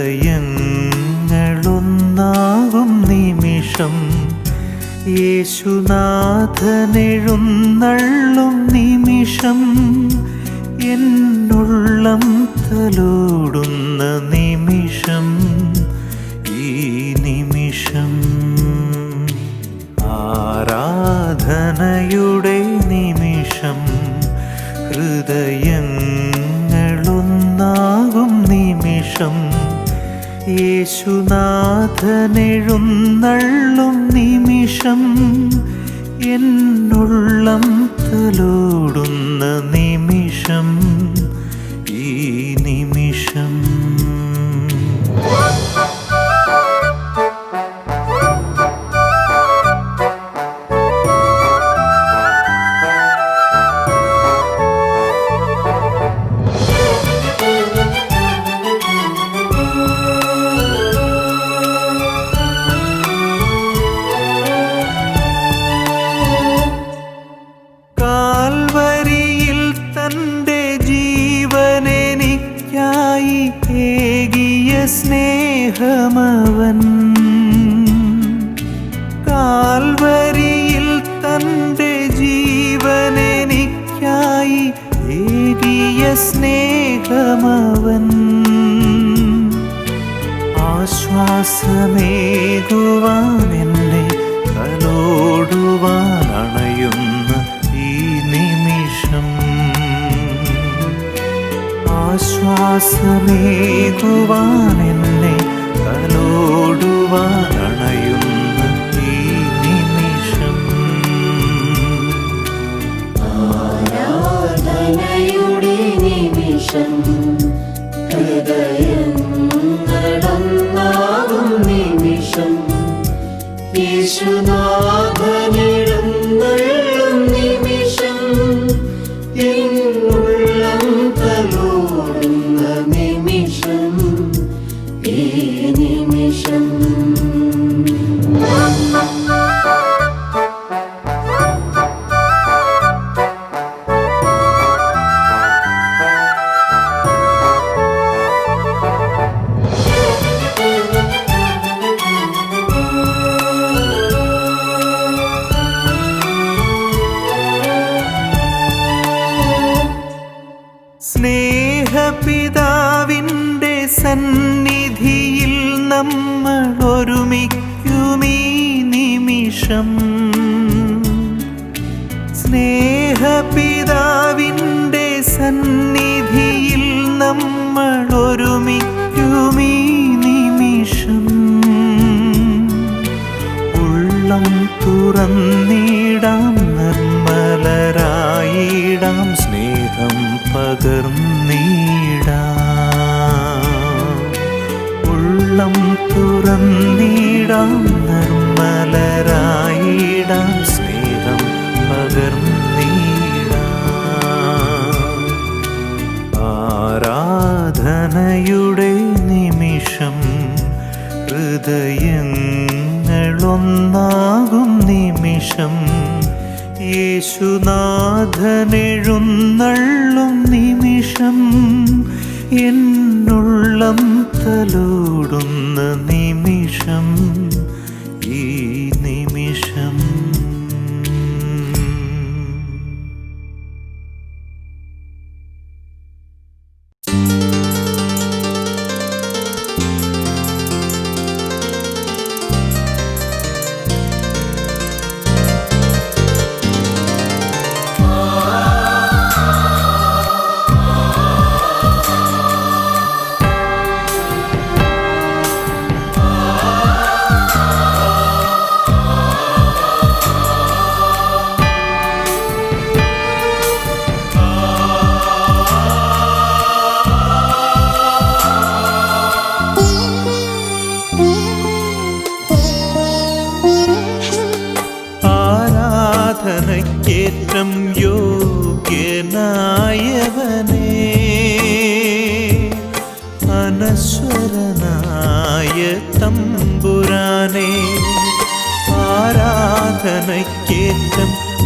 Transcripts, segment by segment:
ഹൃദയങ്ങളൊന്നാകും നിമിഷം യേശുനാഥനെഴുന്നള്ളും നിമിഷം എന്നുള്ളം തലോടുന്ന നിമിഷം ഈ നിമിഷം ആരാധനയുടെ നിമിഷം ഹൃദയങ്ങളൊന്നാകും നിമിഷം യേശുനാഥനെഴുന്നള്ളും നിമിഷം എന്നുള്ളം തലോടുന്ന നിമിഷം ഈ നിമിഷം കാൽവരിയിൽ തൻ്റെ ജീവനെനിക്കായി ഏകിയ സ്നേഹമവൻ കാൽവരിയിൽ തൻ്റെ ജീവനെനിക്കായി ഏകിയ സ്നേഹമവൻ ആശ്വാസമേകുവാൻ എന്നെ തലോടുവാൻ അണയുന്ന ഈ നിമിഷം ആശ്വാസമേകുവാൻ എന്നെ തലോടുവാൻ അണയുന്ന ഈ നിമിഷം ആരാധനയുടെ നിമിഷം ഹൃദയങ്ങളൊന്നാകും നിമിഷം യേശുനാഥനെഴുന്നള്ളും നിമിഷം എന്നുള്ളം തലോടുന്ന നിമിഷം ഈ നിമിഷം സ്നേഹപിതാവിൻ്റെ സന്നിധിയിൽ നമ്മൾ ഒരുമിക്കുമീ നിമിഷം സ്നേഹപിതാവിൻ്റെ സന്നിധിയിൽ നമ്മൾ ഒരുമിക്കുമീ നിമിഷം ഉള്ളം തുറന്നിടാം നിർമ്മലരായിടാം സ്നേഹം പകർന്നിടാം ഉള്ളം തുറന്നിടാം നിർമ്മലരായിടാം സ്നേഹം പകർന്നിടാം ആരാധനയുടെ നിമിഷം ഹൃദയങ്ങളൊന്നാകും നിമിഷം യേശുനാഥനെഴുന്നള്ളും നിമിഷം എന്നുള്ളം തലോടുന്ന നിമിഷം ഈ നിമിഷം ആരാധനയ്ക്കേറ്റം യോഗ്യനായവനേ അനശ്വരനായ തമ്പുരാനേ ആരാധനയ്ക്കേറ്റം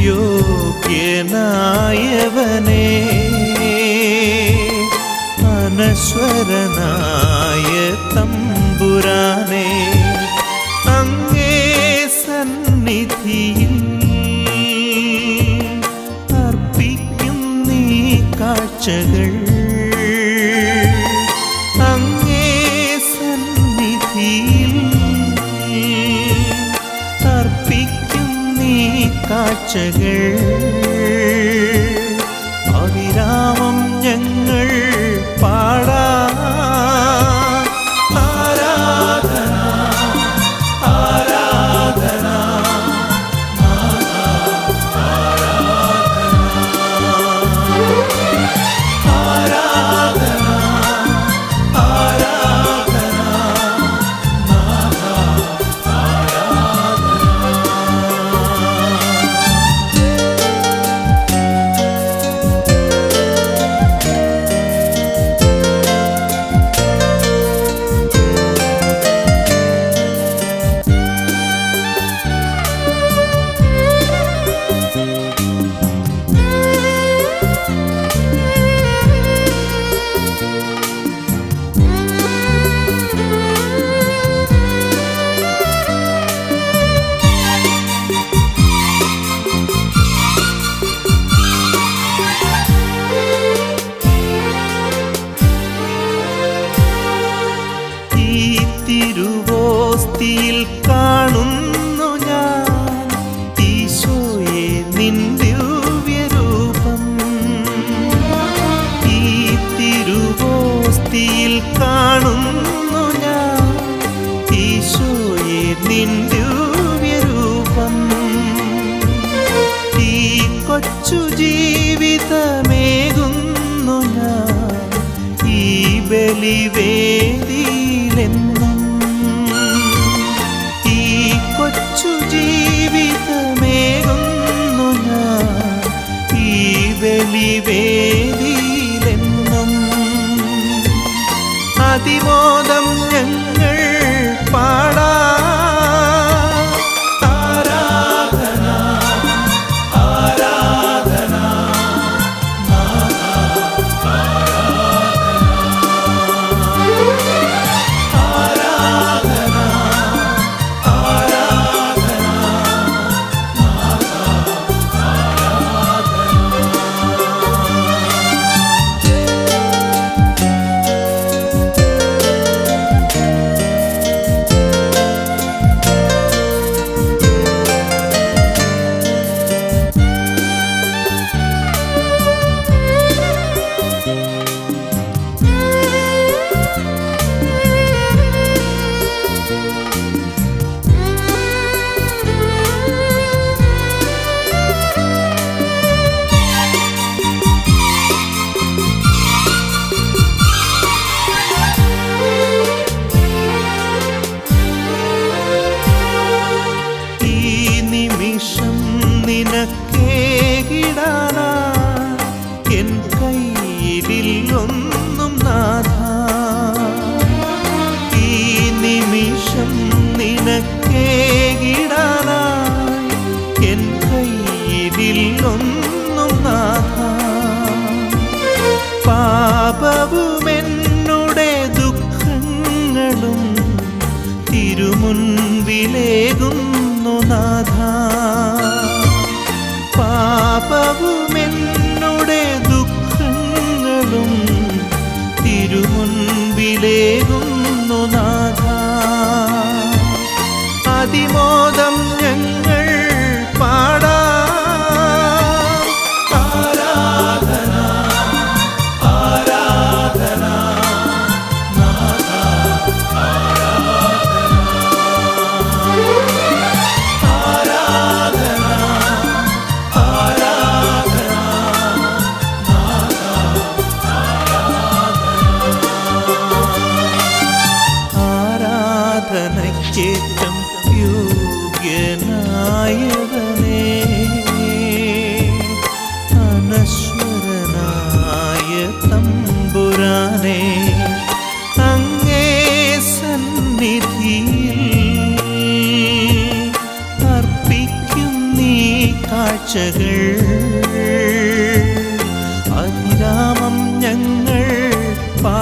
യോഗ്യനായവനേ അനശ്വരനായ തമ്പുരാനെ അങ്ങേ സന്നിധിയിൽ അർപ്പിക്കും നീ കാഴ്ചകൾ അങ്ങേ സന്നിധിയിൽ അർപ്പിക്കും നീ കാഴ്ചകൾ അവിരാമം ഞങ്ങൾ പാടാം ആരാധന ആരാധന ആരാധന ആരാധന തിരുവോസ്തിയിൽ കാണുന്നു ഞാൻ ഈശോയെ നിൻ ദിവ്യരൂപം ഈ തിരുവോസ്തിയിൽ കാണുന്നു ഞാൻ ഈശോയെ നിൻ ദിവ്യരൂപം ഈ കൊച്ചു ജീവിതമേകുന്നു ഞാൻ ഈ ബലിവേദിയിലെന്നും ഈ കൊച്ചു ജീവിതമേകുന്നു ഞാൻ ഈ ബലിവേദിയിലെന്നും അതിമോദം ഞങ്ങൾ പാടാം ആരാധന ആരാധന നിനക്കേകിടാനാ എൻ കയ്യിലൊന്നും നാഥ ഈ നിമിഷം നിനക്കേകിടാനാ എൻ കയ്യിലൊന്നും നാഥ പാപവുമെന്നുടെ ദുഃഖങ്ങളും തിരുമുൻപിലേകുന്നു നാഥ പാപവുമെന്നുടെ ദുഃഖങ്ങളും തിരുമുൻപിലേകുന്നു നാഥ അതിമോദം ഞങ്ങൾ പാടാം ആരാധന ആരാധന ആരാധനയ്ക്കേറ്റം യോഗ്യനായവനേ അനശ്വരനായ തമ്പുരാനെ അങ്ങേ സന്നിധിയിൽ അർപ്പിക്കും നീ കാഴ്ചകൾ അവിരാമം ഞങ്ങൾ പാ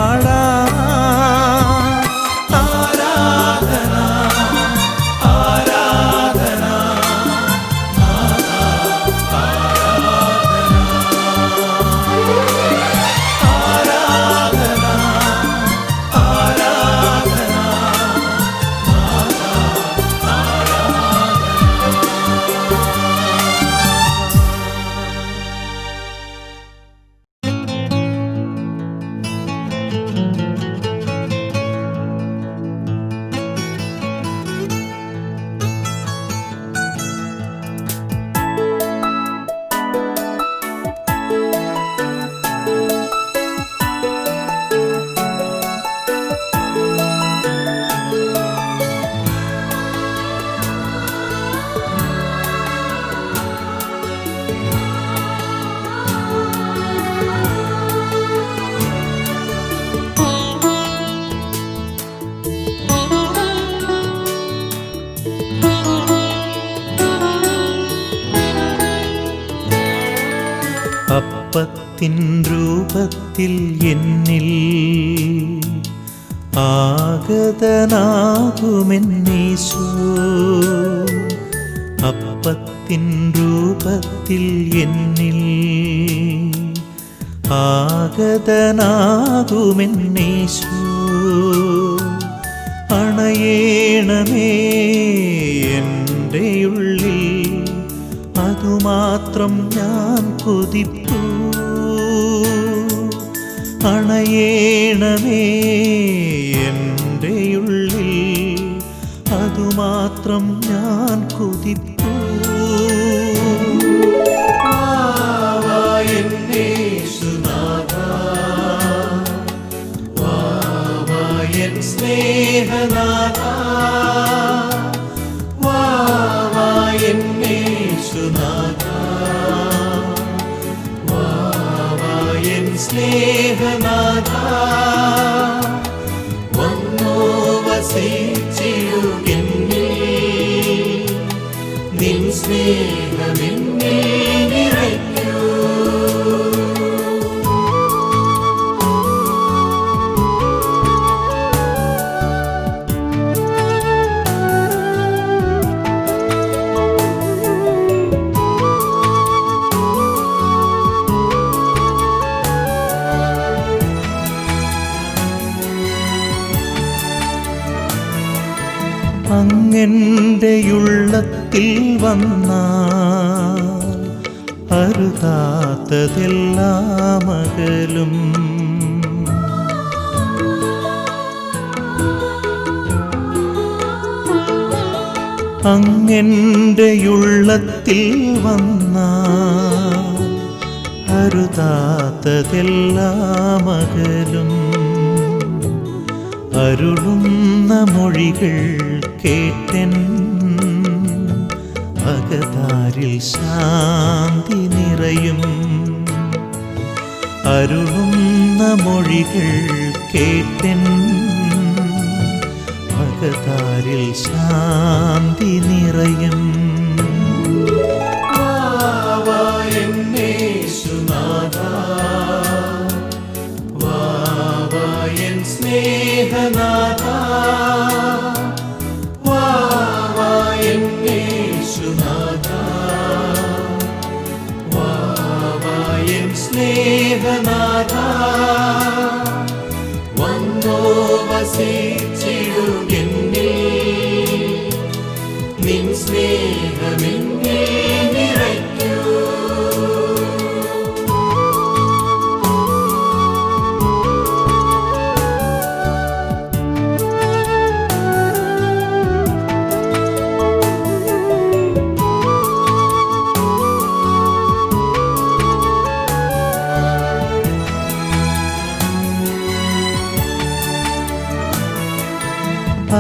അപ്പത്തിൻ രൂപത്തിൽ എന്നിൽ ആഗതനാകുമെന്നീശോ. അപ്പത്തിൻ രൂപത്തിൽ എന്നിൽ ആഗതനാകുമെന്നീശോ. അണയേണമേ എൻ്റെ ഉള്ളിൽ, അതുമാത്രം ഞാൻ കൊതിപ്പൂ. അണയേണമേ എൻ്റെ ഉള്ളിൽ, അതുമാത്രം ഞാൻ കൊതിപ്പൂ. എൻ സ്നേഹനാഥാ, വാവാ എന്നേശുനാഥാ, വാവാ എൻ സ്നേഹനാഥാ, വന്നോ വസിച്ചിടുകെന്നിൽ, നിൻ സ്നേഹമെന്നിൽ നിറയ്ക്കൂ. അങ്ങെൻ്റെയുള്ളത്തിൽ വന്നാൽ അരുതാത്തതെല്ലാം അകലും. അങ്ങെൻ്റെയുള്ളത്തിൽ വന്നാൽ അരുതാത്തതെല്ലാം അകലും. അരുളുന്ന മൊഴികൾ കേട്ടൻ അകതാരിൽ ശാന്തി നിറയും. അരുളുന്ന മൊഴികൾ കേട്ടൻ അകതാരിൽ ശാന്തി നിറയും. വാവാ എന്നേശുനാഥാ, വാവാ എൻ സ്നേഹനാഥാ, വാവാ എന്നേശുനാഥാ, വാവാ എൻ സ്നേഹനാഥാ, വന്നോ വസിച്ചിടുകെന്നിൽ, നിൻ സ്നേഹമെന്നിൽ നിറയ്ക്കൂ.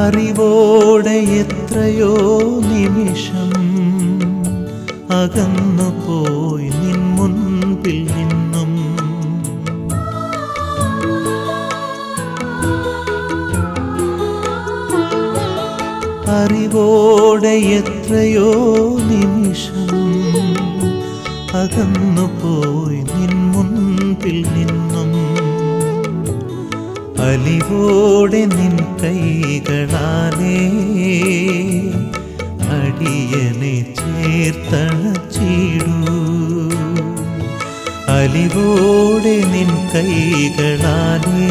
അറിവോടെ എത്രയോ നിമിഷം അകന്നുപോയി നിൻ മുൻപിൽ നിന്നും. അറിവോടെ എത്രയോ നിമിഷം അകന്നുപോയി നിൻ മുൻപിൽ നിന്നും. അലിവോടെ നിൻ കൈകളാലേ അടിയനെ ചേർത്തണച്ചിടൂ. അലിവോടെ നിൻ കൈകളാലേ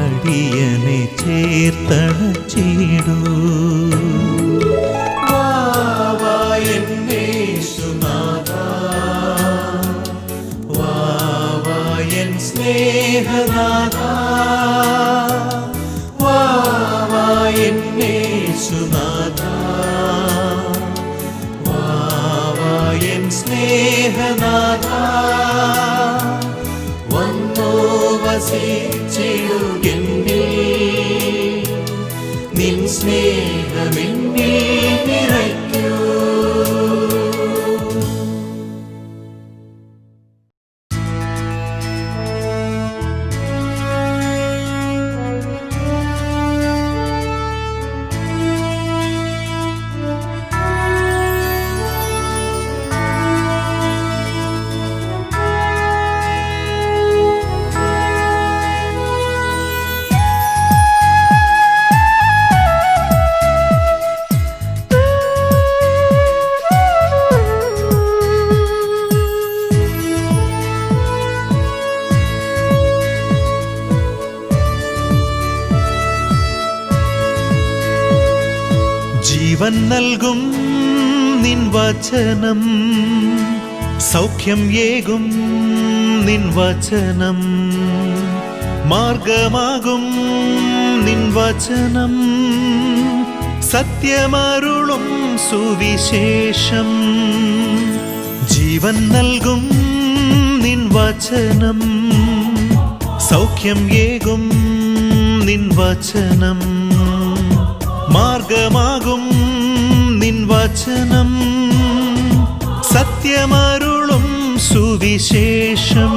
അടിയനെ ചേർത്തണച്ചിടൂ. വാവാ എന്നേശുനാഥാ, വാവാ എൻ സ്നേഹനാഥാ, വാവാ എന്നേശുനാഥാ, വാവാ എൻ സ്നേഹനാഥാ, വന്നോ വസിച്ചിടുകെന്നിൽ, നിൻ സ്നേഹമെന്നിൽ നിറയ്ക്കൂ. ജീവൻ നൽകും നിൻ വചനം, സൗഖ്യം ഏകും നിൻ വചനം, മാർഗമാകും നിൻ വചനം, സത്യമരുളും സുവിശേഷം. ജീവൻ നൽകും നിൻ വചനം, സൗഖ്യം ഏകും നിൻ വചനം, മാർഗമാകും നിൻ വചനം, സത്യമരുളും സുവിശേഷം.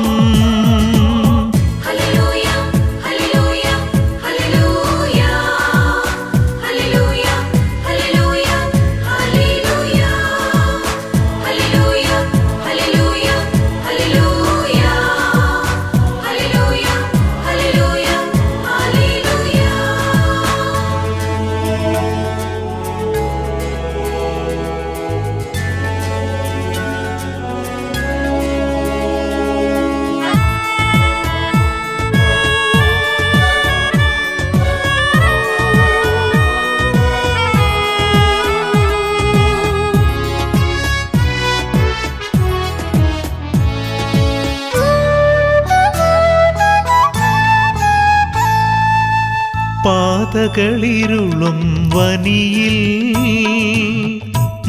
പാതകളിരുളും വനിയിൽ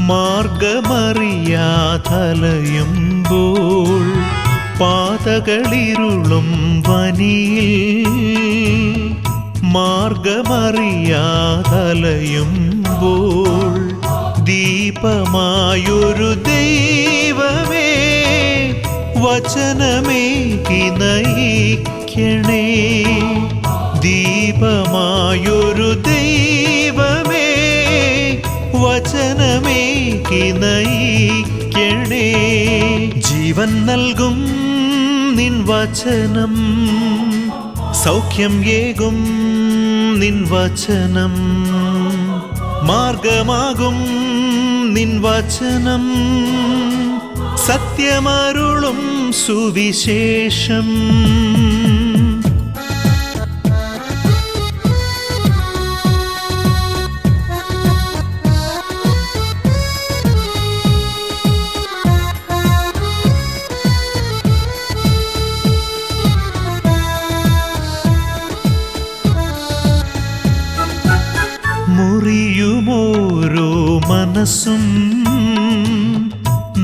മാർഗമറിയാതലയുമ്പോൾ, പാതകളിരുളും വനിയിൽ മാർഗമറിയാതലയുമ്പോൾ, ദീപമായൊരു ദൈവമേ വചനമേകി നയിക്കണേ. ദീപമായൊരു ദൈവമേ വചനമേകി നയിക്കണേ. ജീവൻ നൽകും നിൻ വചനം, സൗഖ്യം ഏകും നിൻ വചനം, മാർഗമാകും നിൻ വചനം, സത്യമരുളും സുവിശേഷം. മുറിയുമോരോ മനസ്സും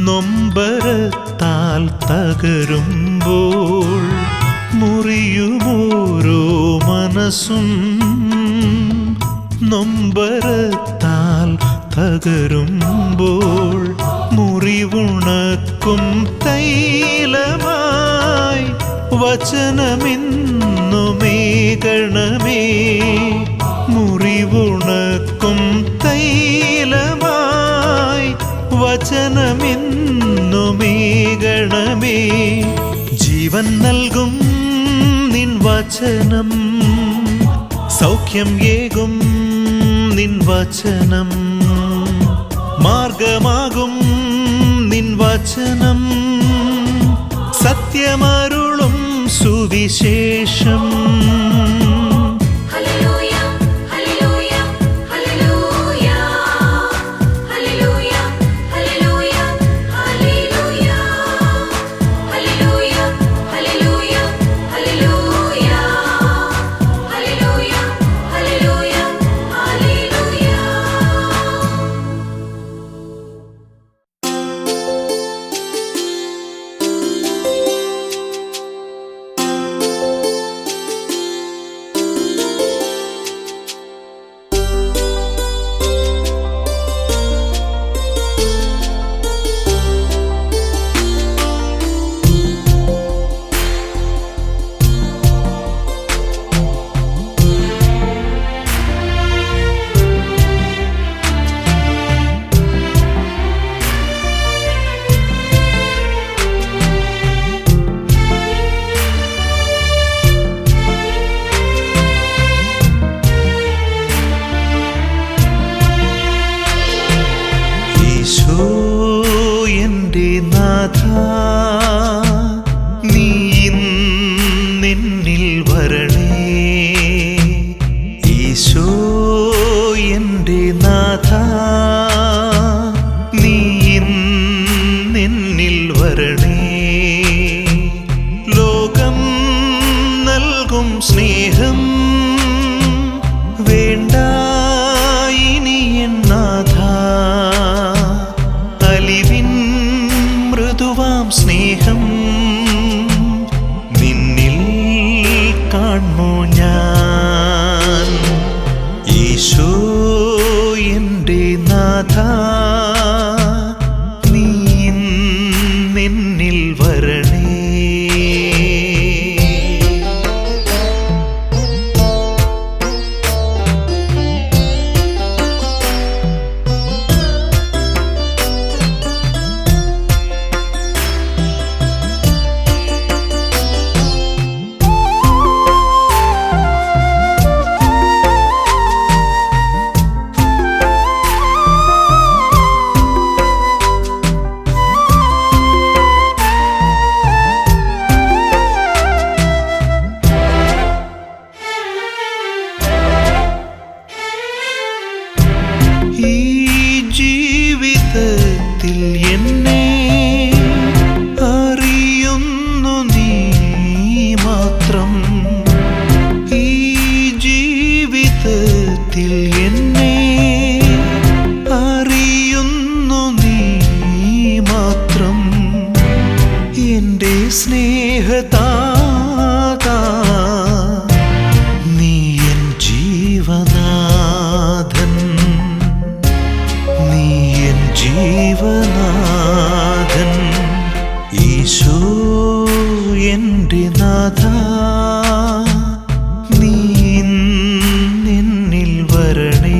നൊമ്പരത്താൽ തകരുമ്പോൾ, മുറിയുമോരോ മനസ്സും നൊമ്പരത്താൽ തകരുമ്പോൾ, മുറിവുണക്കും തൈലമായി വചനമെന്നുമേകണമേ. മുറിവുണക്കും തൈലമായി വചനമെന്നുമേകണമേ. ജീവൻ നൽകും നിൻ വചനം, സൗഖ്യം ഏകും നിൻ വചനം, മാർഗമാകും നിൻ വചനം, സത്യമരുളും സുവിശേഷം. ഈശോ എൻ്റെ നാഥ, നീ എന്നിൽ വരണേ. ഈ ജീവിതത്തിൽ എന്നെ അറിയുന്നു നീ മാത്രം. ഈ ജീവിതത്തിൽ എന്നെ അറിയുന്നു നീ മാത്രം. എൻ്റെ സ്നേഹതാതാ, നീ എൻ ജീവനാഥൻ, നീ എൻ ജീവനാഥൻ. ഈശോ എൻ്റെ നാഥ, നീ എന്നിൽ വരണേ.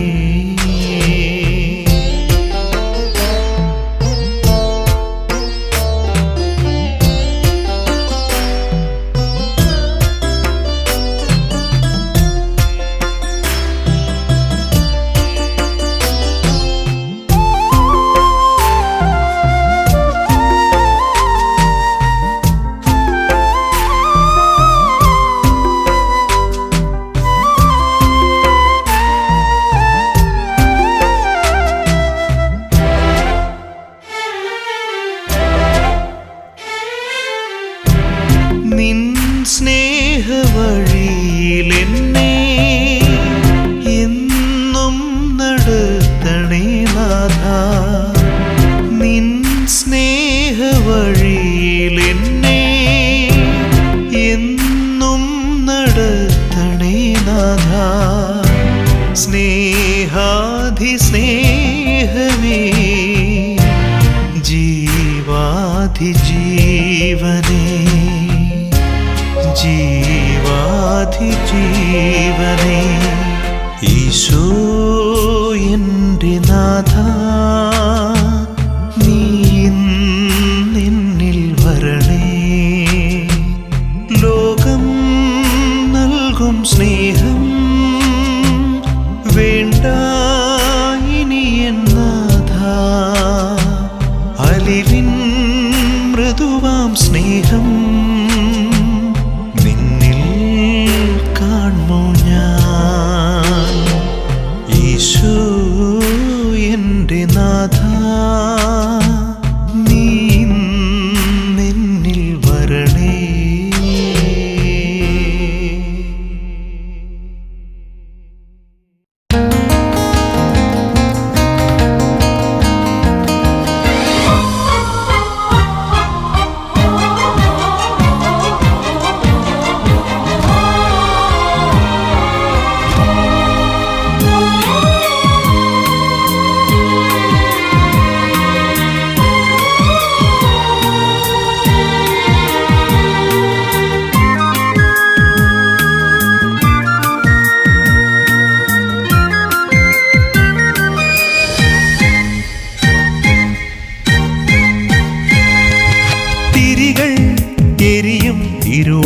നിൻ സ്നേഹവഴിയിൽ എന്നെ എന്നും നടത്തണേ നാഥ. നിൻ സ്നേഹവഴിയിൽ എന്നെ എന്നും നടത്തണേ നാഥ. സ്നേഹാധിസ്നേഹമേ, ജീവാധിജീവനേ, ജീവാധിജീവനേ. ഈശോ എൻ്റെ നാഥ, നീ എന്നിൽ വരണേ. ലോകം നൽകും സ്നേഹം വേണ്ട ഇനി എൻ നാഥ. അലിവിൻ മൃദുവാം സ്നേഹം നിന്നിൽ കാണുമോ ഞാൻ. ഈശോ എൻ്റെ നാഥ, നീ എന്നിൽ വരണേ.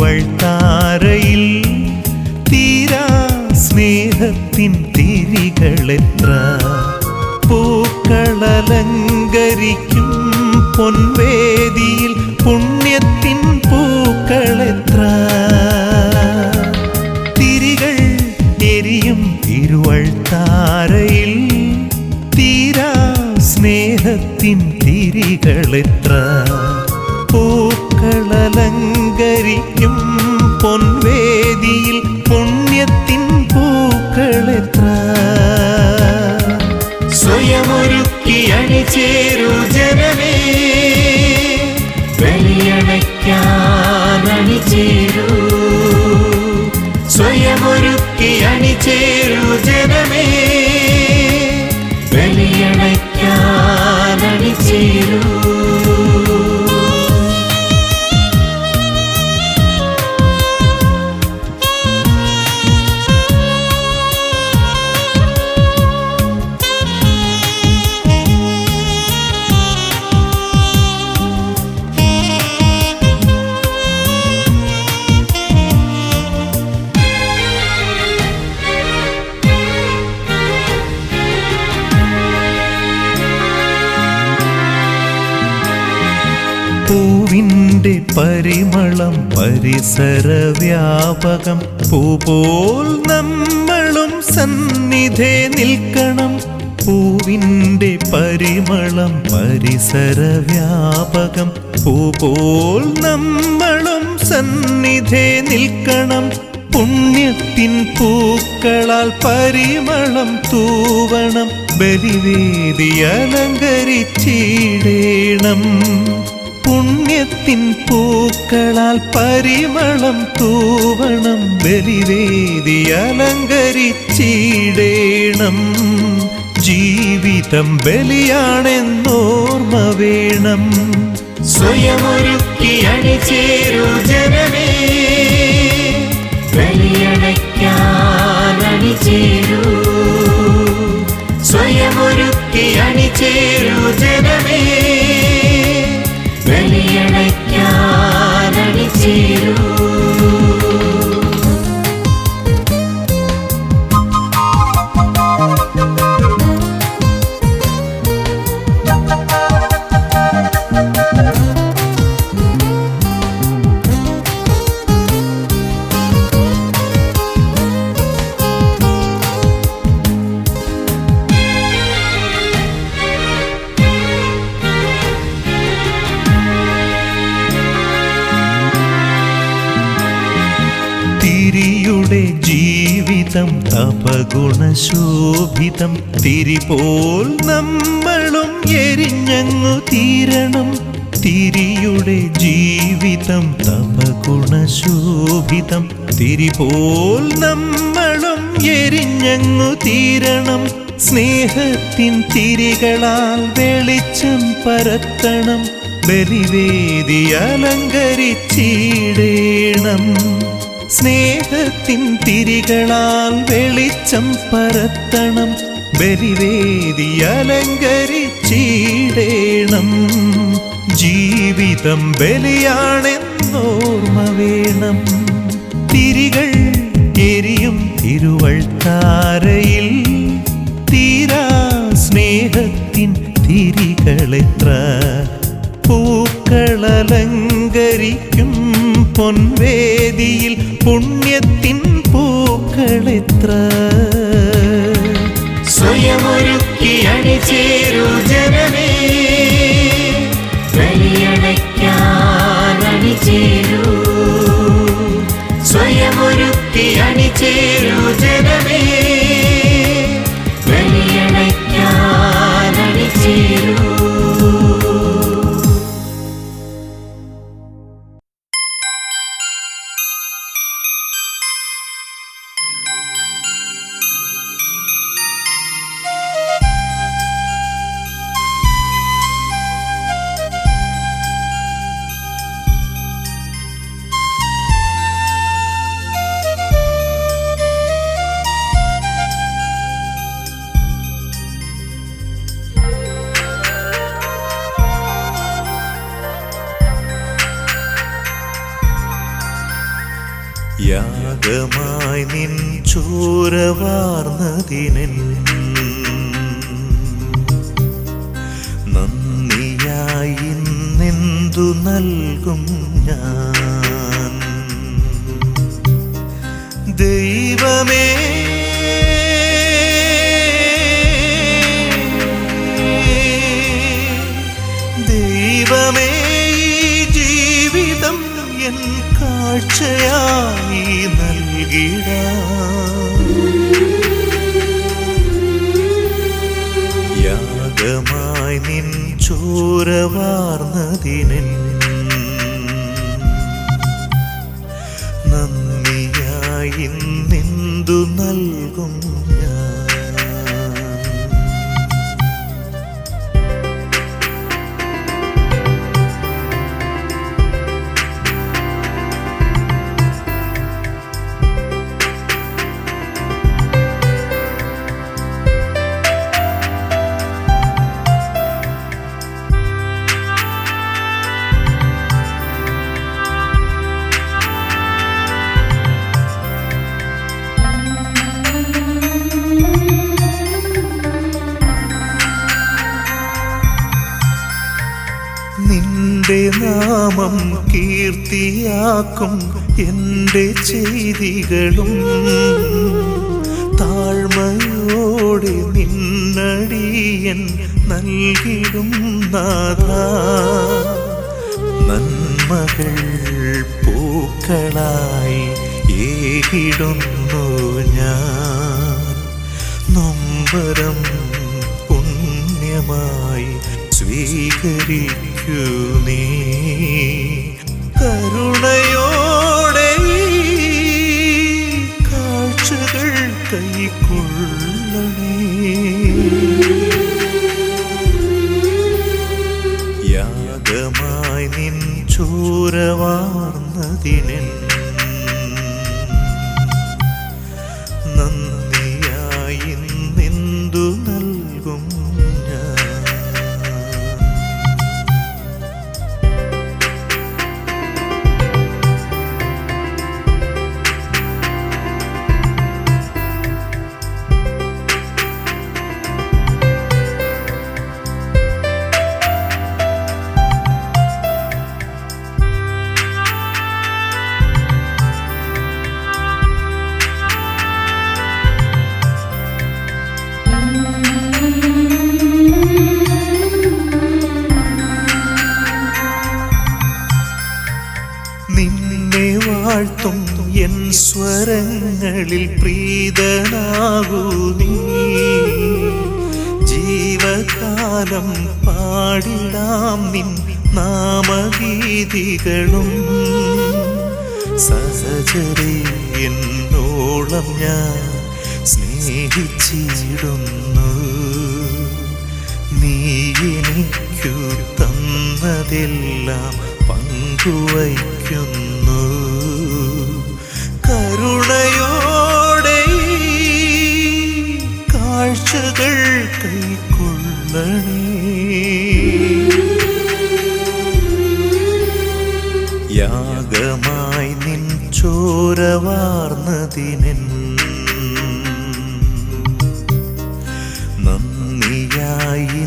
തിരുവൾത്താരയിൽ തീരാ സ്നേഹത്തിൻ തിരികളെത്ര. പൂക്കളലങ്കരിക്കും പൊൻവേദിയിൽ പുണ്യത്തിൻ പൂക്കളെത്ര. തിരികൾ എരിയും തിരുവൾത്താരയിൽ തീരാ സ്നേഹത്തിൻ തിരികളെത്ര. പൂക്കളലങ്കരിക്കും പൊൻവേദിയിൽ പുണ്യത്തിൻ പൂക്കളെത്ര. സ്വയമൊരുക്കി അണിചേരൂ ജനമേ, ബലിയണയ്ക്കാൻ അണിചേരൂ. സ്വയമൊരുക്കി അണിചേരൂ ജനമേ, പൂവിൻ്റെ പരിമളം പരിസരവ്യാപകം പൂപോൽ നമ്മളും സന്നിധേ നിൽക്കണം. പൂവിൻ്റെ പരിമളം പരിസരവ്യാപകം പൂപോൽ നമ്മളും സന്നിധേ നിൽക്കണം. പുണ്യത്തിൻ പൂക്കളാൽ പരിമളം തൂവണം. ബലിവേദി അലങ്കരിച്ചിടേണം. പുണ്യത്തിൻ പൂക്കളാൽ പരിമളം തൂവണം. ബലിവേദി അലങ്കരിച്ചിടേണം. ജീവിതം ബലിയാണെന്നോർമ്മ വേണം. സ്വയമൊരുക്കി അണിചേരൂ ജനമേ, ബലിയടയ്ക്കാൻ അണിചേരൂ. സ്വയമൊരുക്കി അണിചേരൂ ജനമേ, ബലിയടയ്ക്കാൻ അണിചേരൂ. തിരിയുടെ ജീവിതം തപഗുണശോഭിതം. തിരിപോൽ നമ്മളും എരിഞ്ഞങ്ങു തീരണം. തിരിയുടെ ജീവിതം തപഗുണശോഭിതം. തിരിപോൽ നമ്മളും എരിഞ്ഞങ്ങു തീരണം. സ്നേഹത്തിൻ തിരികളാൽ വെളിച്ചം പരത്തണം. ബലിവേദി അലങ്കരിച്ചിടേണം. സ്നേഹത്തിൻ തിരികളാൽ വെളിച്ചം പരത്തണം. ബലിവേദി അലങ്കരിച്ചിടേണം. ജീവിതം ബലിയാണെന്നോർമ്മ വേണം. തിരികൾ എരിയും തിരുവൾത്താരയിൽ തീരാ സ്നേഹത്തിൻ തിരികളെത്ര. പൂക്കളലങ്കരിക്കും പൊൻവേദിയിൽ പുണ്യത്തിൻ പൂക്കളെത്ര. സ്വയമൊരുക്കി അണിചേരൂ ജനമേ, ബലിയടയ്ക്കാൻ അണിചേരൂ. സ്വയമൊരുക്കി അണിചേരൂ ജനമേ, ബലിയടയ്ക്കാൻ അണിചേരൂ. യാഗമായി നിൻ ചോരവാർന്നതിനെൻ നന്ദിയായി നിന്തു നൽകും ഞാൻ. ദൈവമേ ദൈവമേ ജീവിതം എൻ കാഴ്ചയായി നൽകിടാം. യാഗമായി നിൻ ചോരവാർന്നതിനെൻ നന്ദിയായി നിന്തു നൽകും ഞാൻ. നാമം കീർത്തിയാക്കും എൻ്റെ ചെയ്തികളും താഴ്മയോടെ നിന്നടിയൻ നൽകിടും നാഥ. നന്മകൾ പൂക്കളായി ഏകിടുന്നു ഞാൻ, നൊമ്പരം പുണ്യമായി സ്വീകരിക്കൂ നീ. കരുണയോടെ കാഴ്ചകൾ കൈക്കൊള്ളണേ. യാഗമായി നിൻ ചോരവാർന്നതിനെൻ നന്ദിയായി നിന്ദു നൽകും ഞാൻ. നിന്നെ വാഴ്ത്തും എൻ സ്വരങ്ങളിൽ പ്രീതനാകൂ നീ. ജീവകാലം പാടിടാം നിൻ നാമഗീതികളും. സഹചരേ എന്നോളം ഞാൻ സ്നേഹിച്ചിടുന്നു. നീ എനിക്കു തന്നതെല്ലാം പങ്കുവയ്ക്കുന്നു. കരുണയോടെ കാഴ്ചകൾ കൈക്കൊള്ളണേ. യാഗമായി നിൻ ചോരവാർന്നതിനെൻ നന്ദിയായി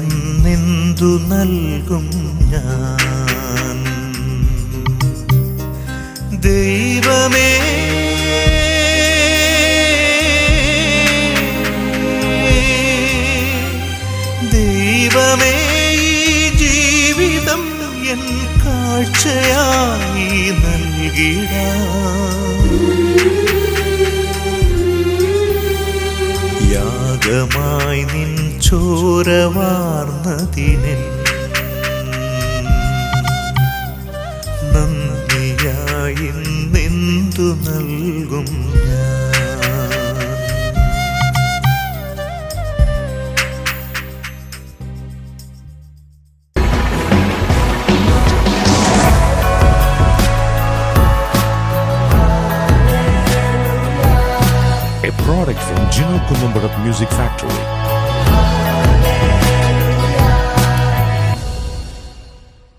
നിന്ദു നൽകും ഞാൻ. ദൈവമേ, ദൈവമേ, ഈ ജീവിതം എൻ കാഴ്ചയായി നൽകിടാം. യാഗമായി നിൻ ചോരവാർന്നതിനെൻ നന്ദിയായി നിന്ദു നൽകും ഞാൻ. A product from Gino Columbarat Music Factory.